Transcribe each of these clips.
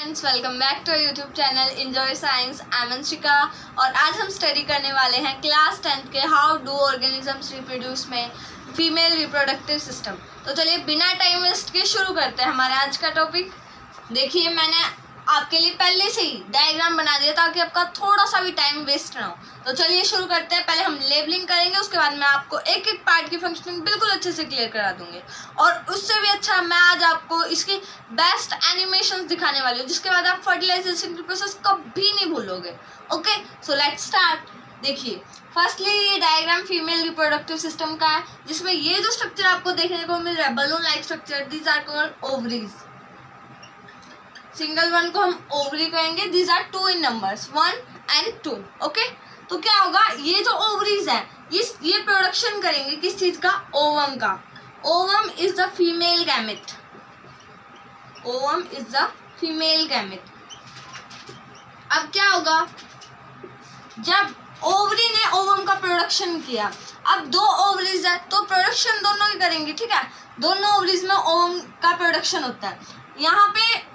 Friends, welcome back to YouTube channel enjoy science. I am Anshika और आज हम study करने वाले हैं क्लास 10 के हाउ डू ऑर्गेनिजम्स रिप्रोड्यूस में फीमेल रिप्रोडक्टिव सिस्टम। तो चलिए बिना टाइम वेस्ट के शुरू करते हैं हमारे आज का टॉपिक। देखिए, मैंने आपके लिए पहले से ही डायग्राम बना दिया ताकि आपका थोड़ा सा भी टाइम वेस्ट ना हो। तो चलिए शुरू करते हैं। पहले हम लेबलिंग करेंगे, उसके बाद मैं आपको एक एक पार्ट की फंक्शनिंग बिल्कुल अच्छे से क्लियर करा दूंगी और उससे भी अच्छा मैं आज आपको इसकी बेस्ट एनिमेशंस दिखाने वाली हूँ, जिसके बाद आप फर्टिलाइजेशन की प्रोसेस कभी नहीं भूलोगे। Okay, so let's start. देखिए, फर्स्टली ये डायग्राम फीमेल रिप्रोडक्टिव सिस्टम का है, जिसमें ये जो स्ट्रक्चर आपको देखने को मिल रहा है balloon like structure, these are called ovaries. Single one को हम ओवरी कहेंगे। These are two in numbers, 1 and 2। Okay, तो क्या होगा, ये जो ओवरीज है ये प्रोडक्शन करेंगे किस चीज का? ओवम का। Ovum is the female gamete. Ovum is the female gamete. अब क्या होगा, जब ओवरी ने ओवम का प्रोडक्शन किया, अब दो ओवरीज है तो प्रोडक्शन दोनों ही करेंगे। ठीक है, दोनों ओवरीज में ओवम का प्रोडक्शन होता है। यहाँ पे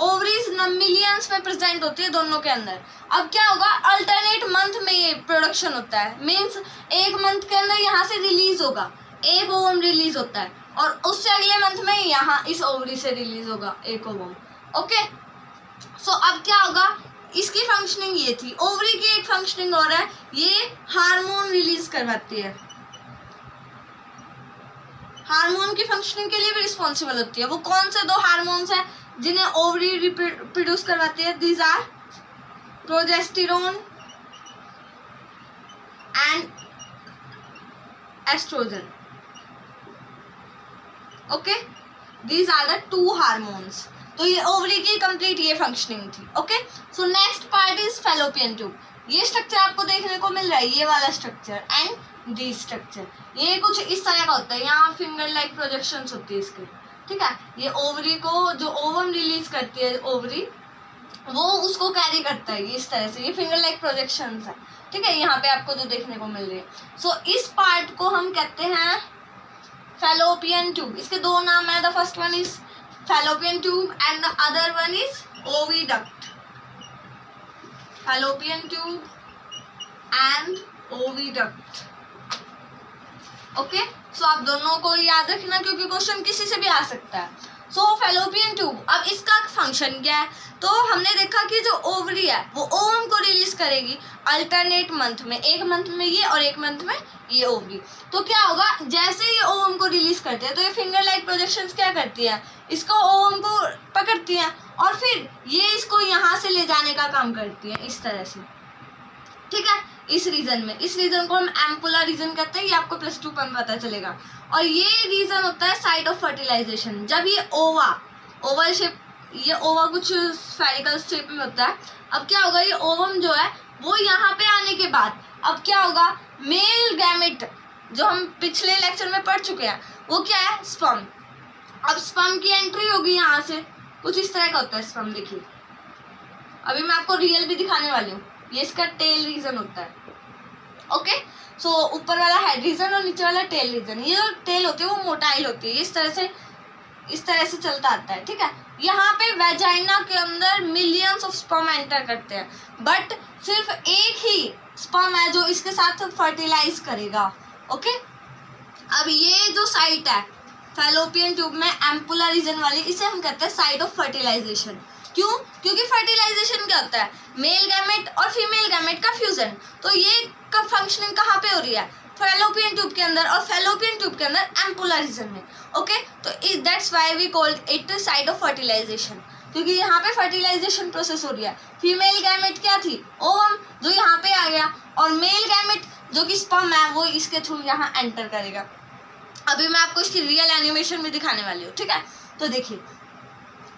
ओवरीज मिलियंस में प्रेजेंट होती है दोनों के अंदर। अब क्या होगा, अल्टरनेट मंथ में ये प्रोडक्शन होता है। मींस एक मंथ के अंदर यहाँ से रिलीज होगा, एक ओवम रिलीज होता है और उससे अगले मंथ में यहाँ इस ओवरी से रिलीज होगा एक ओवम। ओके, सो अब क्या होगा, इसकी फंक्शनिंग ये थी। ओवरी की एक फंक्शनिंग और है, ये हार्मोन रिलीज करवाती है। हार्मोन की फंक्शनिंग के लिए भी रिस्पॉन्सिबल होती है। वो कौन से दो हार्मोन्स हैं जिन्हें ओवरी प्रोड्यूस करवाती है? These are progesterone and estrogen. Okay, these are the two hormones. तो ये ओवरी की कंप्लीट ये फंक्शनिंग थी। Okay, so next part is fallopian tube. ये स्ट्रक्चर आपको देखने को मिल रहा है, ये वाला स्ट्रक्चर एंड दी स्ट्रक्चर। ये कुछ इस तरह का होता है, यहाँ फिंगर लाइक प्रोजेक्शंस होती है इसके। ठीक है, ये ओवरी को जो ओवम रिलीज करती है ओवरी, वो उसको कैरी करता है इस तरह से। ये फिंगर लाइक प्रोजेक्शंस है। ठीक है, यहाँ पे आपको जो देखने को मिल रही है। सो इस पार्ट को हम कहते हैं फैलोपियन ट्यूब। इसके दो नाम है, the first one is fallopian tube and the other one is oviduct. Fallopian tube and oviduct. Okay, so आप दोनों को याद रखना क्योंकि क्वेश्चन किसी से भी आ सकता है। सो फैलोपियन ट्यूब, अब इसका फंक्शन क्या है? तो हमने देखा कि जो ओवरी है वो ओवम को रिलीज करेगी अल्टरनेट मंथ में, एक मंथ में ये और एक मंथ में ये ओवरी। तो क्या होगा, जैसे ये ओवम को रिलीज करते हैं तो ये फिंगर लाइक प्रोजेक्शंस क्या करती है, इसको ओवम को पकड़ती है और फिर ये इसको यहाँ से ले जाने का काम करती है इस तरह से। ठीक है, इस रीजन में, इस रीजन को हम एम्पुलर रीजन कहते हैं। ये आपको +2 में पता चलेगा। और ये रीजन होता है साइट ऑफ फर्टिलाइजेशन। जब ये ओवल शेप, ये ओवा कुछ स्फेरिकल शेप में होता है। अब क्या होगा, ये ओवम जो है वो यहाँ पे आने के बाद अब क्या होगा, मेल गैमेट जो हम पिछले लेक्चर में पढ़ चुके हैं वो क्या है, स्पर्म। अब स्पर्म की एंट्री होगी यहाँ से, कुछ इस तरह का होता है स्पर्म। देखिए, अभी मैं आपको रियल भी दिखाने वाली हूँ। ये इसका टेल रीजन होता है। ओके, सो ऊपर वाला हेड रीजन और नीचे वाला टेल रीजन। ये जो टेल होती है वो मोटाइल होती है, इस तरह से चलता आता है। ठीक है, यहाँ पे वेजाइना के अंदर मिलियंस ऑफ स्पर्म एंटर करते हैं, बट सिर्फ एक ही स्पर्म है जो इसके साथ फर्टिलाइज करेगा। ओके, अब ये जो साइट है फैलोपियन ट्यूब में एम्पुलर रीजन वाली, इसे हम कहते हैं साइट ऑफ फर्टिलाइजेशन। क्यों? क्योंकि फर्टिलाइजेशन क्या होता है, मेल गैमेट और फीमेल गैमेट का फ्यूजन। तो ये का फंक्शनिंग कहाँ पे हो रही है, फैलोपियन ट्यूब के अंदर, और फैलोपियन ट्यूब के अंदर एम्पुलर रीजन में। ओके, तो that's why we called it site of fertilization, क्योंकि यहाँ पे फर्टिलाइजेशन प्रोसेस हो रही है। फीमेल गैमेट क्या थी, ओवम, जो यहाँ पे आ गया, और मेल गैमेट जो कि स्पर्म है वो इसके थ्रू यहाँ एंटर करेगा। अभी मैं आपको इसकी रियल एनिमेशन में दिखाने वाली हूँ। ठीक है, तो देखिए,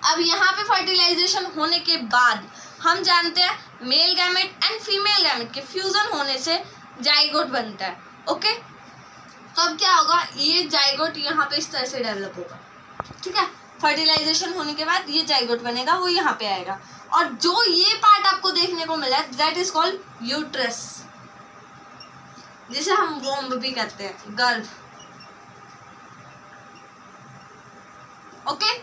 अब यहाँ पे फर्टिलाइजेशन होने के बाद हम जानते हैं male gamete and female gamete के फ्यूजन होने से जाइगोट बनता है। ओके, तो अब क्या होगा, ये जाइगोट यहाँ पे इस तरह से डेवलप होगा। ठीक है, फर्टिलाइजेशन होने के बाद ये जाइगोट बनेगा, वो यहाँ पे आएगा। और जो ये पार्ट आपको देखने को मिला है दैट इज कॉल्ड यूट्रस, जिसे हम वोम्ब भी कहते हैं, गर्भ। ओके,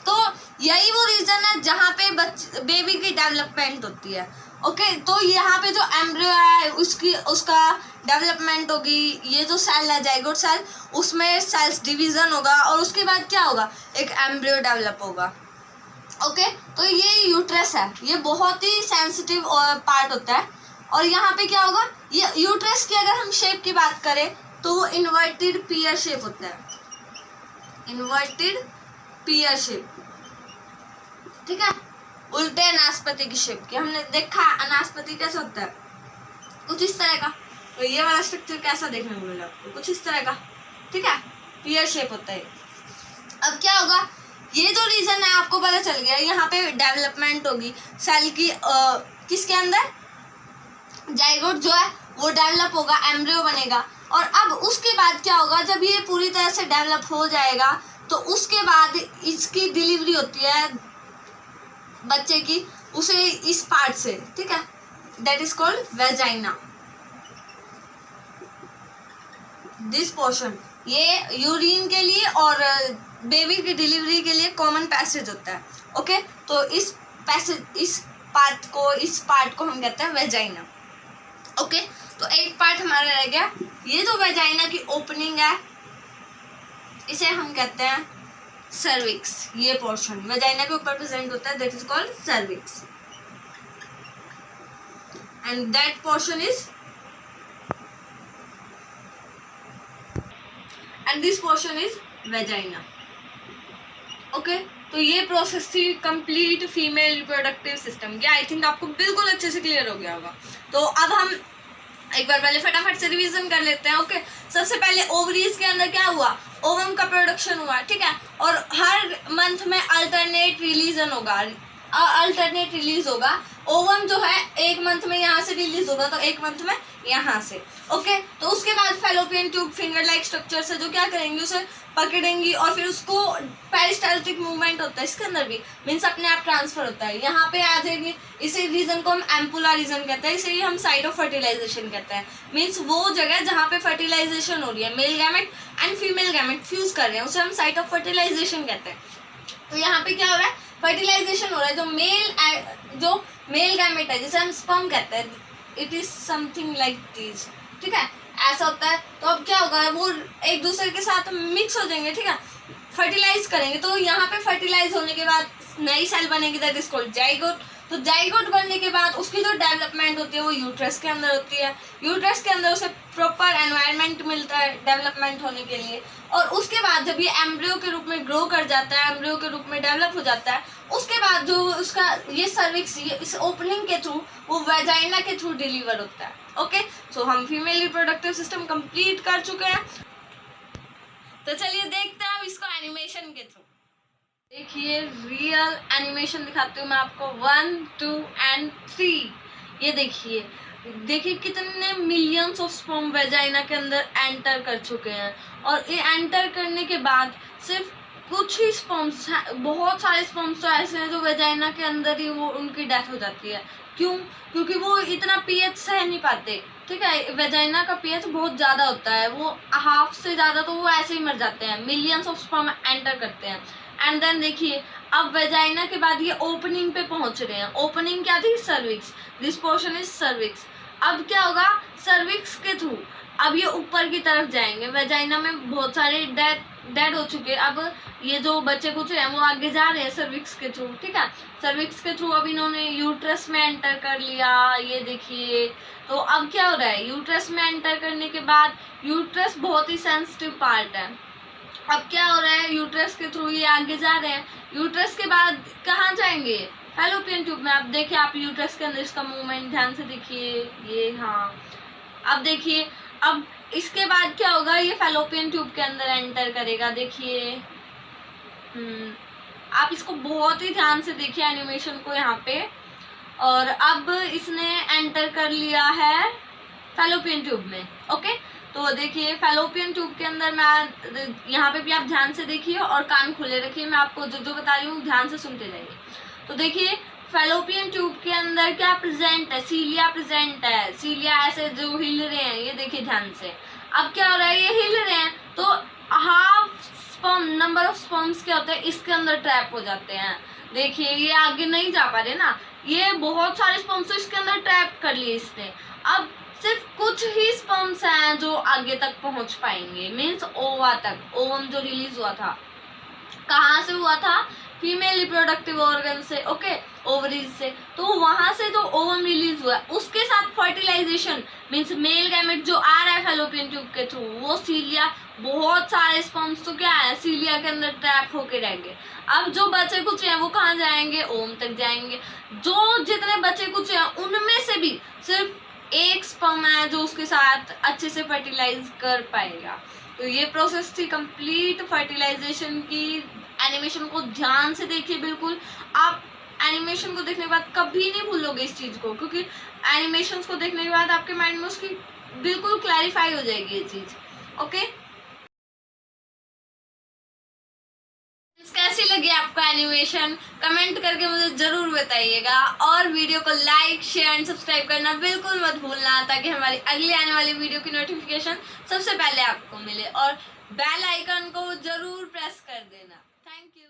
तो यही वो रीजन है जहाँ पे बेबी की डेवलपमेंट होती है। ओके, तो यहाँ पे जो एम्ब्रियो है उसका डेवलपमेंट होगी। ये जो सेल है जाइगोट सेल, उसमें सेल्स डिवीजन होगा और उसके बाद क्या होगा, एक एम्ब्रियो डेवलप होगा। ओके, तो ये यूट्रस है, ये बहुत ही सेंसिटिव पार्ट होता है। और यहाँ पे क्या होगा, ये यूट्रस की अगर हम शेप की बात करें तो वो इन्वर्टेड पीयर शेप होता है, इन्वर्टेड पीयर शेप, ठीक है, उल्टे अनासपति की शेप की। हमने देखा अनासपति कैसा होता है, कुछ इस तरह का। तो ये वाला स्ट्रक्चर कैसा देखने को मिला आपको, कुछ इस तरह का, ठीक है, पीयर शेप होता है। अब क्या होगा, ये जो रीजन है आपको पता चल गया, यहाँ पे डेवलपमेंट होगी सेल की, किसके अंदर, जाइगोट जो है वो डेवलप होगा, एम्ब्रियो बनेगा। और अब उसके बाद क्या होगा, जब ये पूरी तरह से डेवलप हो जाएगा तो उसके बाद इसकी डिलीवरी होती है बच्चे की, उसे इस पार्ट से, ठीक है, that is called vagina. This portion ये यूरिन के लिए और बेबी की डिलीवरी के लिए कॉमन पैसेज होता है। ओके, तो इस पार्ट को हम कहते हैं वेजाइना। ओके, तो एक पार्ट हमारा रह गया, ये जो वेजाइना की ओपनिंग है इसे हम कहते हैं सर्विक्स। ये पोर्शन वेजाइना के ऊपर प्रेजेंट होता है, that is called cervix, and that portion is and this portion is vagina. Okay, तो ये प्रोसेस थी कंप्लीट फीमेल रिप्रोडक्टिव सिस्टम। ये आई थिंक आपको बिल्कुल अच्छे से क्लियर हो गया होगा। तो अब हम एक बार पहले फटाफट से रिवीजन कर लेते हैं। ओके, सबसे पहले ओवरीज के अंदर क्या हुआ, ओवम का प्रोडक्शन हुआ, ठीक है, और हर मंथ में अल्टरनेट रिलीज होगा। ओवम जो है एक मंथ में यहाँ से रिलीज होगा तो एक मंथ में यहाँ से। ओके, तो उसके बाद fallopian tube finger like structure से जो क्या करेंगे, उसे पकड़ेंगी और फिर उसको पेरिस्टाल्टिक मूवमेंट होता है इसके अंदर भी, मीन्स अपने आप ट्रांसफर होता है, यहाँ पे आ जाएगी। इसी रीजन को हम एम्पुला रीजन कहते हैं, इसे ही हम साइट ऑफ फर्टिलाइजेशन कहते हैं। मीन्स वो जगह जहाँ पे फर्टिलाइजेशन हो रही है, male gamete and female gamete fuse कर रहे हैं, उसे हम साइट ऑफ फर्टिलाइजेशन कहते हैं। तो यहाँ पे क्या हो रहा है, फर्टिलाइजेशन हो रहा है। जो मेल गैमेट है जिसे हम स्पर्म कहते हैं, it is something like this, ठीक है, ऐसा होता है। तो अब क्या होगा, वो एक दूसरे के साथ मिक्स हो जाएंगे, ठीक है, फर्टिलाइज करेंगे। तो यहाँ पे फर्टिलाइज होने के बाद नई सेल बनेगी, दैट इज कॉल्ड जाइगोट। तो जाइगोट बनने के बाद उसकी जो डेवलपमेंट होती है वो यूट्रस के अंदर होती है। यूट्रस के अंदर उसे प्रॉपर एनवायरनमेंट मिलता है डेवलपमेंट होने के लिए। और उसके बाद जब ये एम्ब्रियो के रूप में ग्रो कर जाता है, एम्ब्रियो के रूप में डेवलप हो जाता है, उसके बाद जो उसका ये सर्विक्स इस ओपनिंग के थ्रू वो वेजाइना के थ्रू डिलीवर होता है। ओके, सो हम फीमेल रिप्रोडक्टिव सिस्टम कंप्लीट कर चुके हैं। तो चलिए देखते हैं हम इसको एनिमेशन के थ्रू। देखिए रियल एनिमेशन दिखाती हूँ मैं आपको, 1, 2 and 3। ये देखिए कितने मिलियंस ऑफ स्पर्म वेजाइना के अंदर एंटर कर चुके हैं। और ये एंटर करने के बाद सिर्फ कुछ ही स्पर्म्स, बहुत सारे स्पर्म्स तो ऐसे हैं जो वेजाइना के अंदर ही वो उनकी डेथ हो जाती है। क्यों? क्योंकि वो इतना पीएच सह नहीं पाते, ठीक है, वेजाइना का पीएच बहुत ज़्यादा होता है, वो हाफ से ज़्यादा, तो वो ऐसे ही मर जाते हैं। मिलियंस ऑफ स्पर्म एंटर करते हैं। एंड देन देखिए अब वेजाइना के बाद ये ओपनिंग पे पहुंच रहे हैं। ओपनिंग क्या थी, cervix, this portion is cervix. अब क्या होगा, सर्विक्स के थ्रू अब ये ऊपर की तरफ जाएंगे। वेजाइना में बहुत सारे डेड हो चुके हैं, अब ये जो बच्चे कुछ हैं वो आगे जा रहे हैं सर्विक्स के थ्रू, ठीक है, सर्विक्स के थ्रू अब इन्होंने यूट्रस में एंटर कर लिया। ये देखिए, तो अब क्या हो रहा है, यूट्रस में एंटर करने के बाद, यूट्रस बहुत ही सेंसिटिव पार्ट है, अब क्या हो रहा है, यूट्रस के थ्रू ये आगे जा रहे हैं। यूट्रस के बाद कहाँ जाएंगे, फैलोपियन ट्यूब में। अब देखिए आप यूट्रस के अंदर इसका मूवमेंट ध्यान से देखिए, ये, हाँ, अब देखिए अब इसके बाद क्या होगा, ये फैलोपियन ट्यूब के अंदर एंटर करेगा। देखिए आप इसको बहुत ही ध्यान से देखिए एनिमेशन को यहाँ पे। और अब इसने एंटर कर लिया है फैलोपियन ट्यूब में। ओके, तो देखिए फैलोपियन ट्यूब के अंदर मैं यहाँ पे भी आप ध्यान से देखिए और कान खुले रखिए, मैं आपको जो बता रही हूँ ध्यान से सुनते जाइए। तो देखिए फैलोपियन ट्यूब के अंदर क्या प्रेजेंट है, सीलिया प्रेजेंट है। सीलिया ऐसे जो हिल रहे हैं, ये देखिए ध्यान से। अब क्या हो रहा है, ये हिल रहे हैं तो half sperm, number of sperms क्या होते हैं इसके अंदर ट्रैप हो जाते हैं। देखिए ये आगे नहीं जा पा रहे ना, ये बहुत सारे स्पर्म्स तो इसके अंदर ट्रैप कर लिए इसने। अब सिर्फ कुछ ही स्पर्म्स हैं जो आगे तक पहुंच पाएंगे, मीन्स ओवा तक। ओवम जो रिलीज हुआ था कहाँ से हुआ था? फीमेल रिप्रोडक्टिव ऑर्गन से, ओके, ओवरीज से। तो वहां से जो ओवम रिलीज हुआ उसके साथ फर्टिलाइजेशन मीन्स मेल गैमेट जो आ रहा है फैलोपियन ट्यूब के थ्रू, वो सीलिया, बहुत सारे स्पर्म्स तो क्या है सीलिया के अंदर ट्रैप होके रहेंगे। अब जो बचे कुछ हैं वो कहाँ जाएंगे? ओवम तक जाएंगे। जो जितने बचे कुछ हैं उनमें से भी सिर्फ एक स्पर्म है जो उसके साथ अच्छे से फर्टिलाइज कर पाएगा। तो ये प्रोसेस थी कंप्लीट फर्टिलाइजेशन की। एनिमेशन को ध्यान से देखिए, बिल्कुल आप एनिमेशन को देखने के बाद कभी नहीं भूलोगे इस चीज को, क्योंकि एनिमेशन को देखने के बाद आपके माइंड में उसकी बिल्कुल क्लैरिफाई हो जाएगी ये चीज। ओके, कैसी लगी आपको एनिमेशन? कमेंट करके मुझे जरूर बताइएगा, और वीडियो को लाइक शेयर एंड सब्सक्राइब करना बिल्कुल मत भूलना, ताकि हमारी अगली आने वाली वीडियो की नोटिफिकेशन सबसे पहले आपको मिले, और बेल आइकन को जरूर प्रेस कर देना। Thank you.